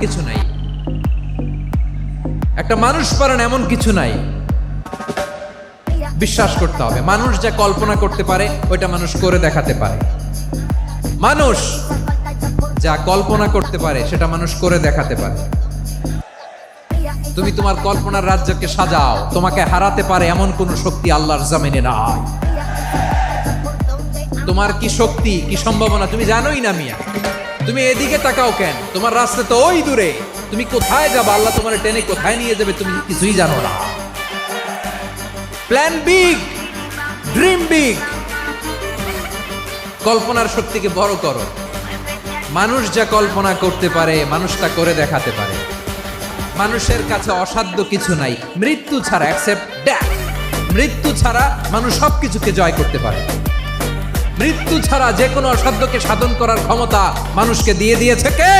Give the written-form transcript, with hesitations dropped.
কিছু নাই, একটা মানুষ পারেন এমন কিছু নাই। বিশ্বাস করতে হবে মানুষ যা কল্পনা করতে পারে ওইটা মানুষ করে দেখাতে পারে। মানুষ যা কল্পনা করতে পারে সেটা মানুষ করে দেখাতে পারে। তুমি তোমার কল্পনার রাজ্যকে সাজাও, তোমাকে হারাতে পারে এমন কোন শক্তি আল্লাহর জমিনে নাই। তোমার কি শক্তি, কি সম্ভাবনা তুমি জানোই না মিয়া। তুমি এদিকে তাকাও কেন? তোমার রাস্তা তো ওই দূরে। তুমি কোথায় যাবে, আল্লাহ তোমার টেনে কোথায় নিয়ে যাবে তুমি কিছুই জানো না। প্ল্যান বিগ, ড্রিম বিগ, কল্পনার শক্তিকে বড় করো। মানুষ যা কল্পনা করতে পারে মানুষ তা করে দেখাতে পারে। মানুষের কাছে অসাধ্য কিছু নাই মৃত্যু ছাড়া, অ্যাকসেপ্ট ডেথ। মৃত্যু ছাড়া মানুষ সবকিছুকে জয় করতে পারে। মৃত্যু ছাড়া যে কোনো অসাধ্যকে সাধন করার ক্ষমতা মানুষকে দিয়ে দিয়েছে কে?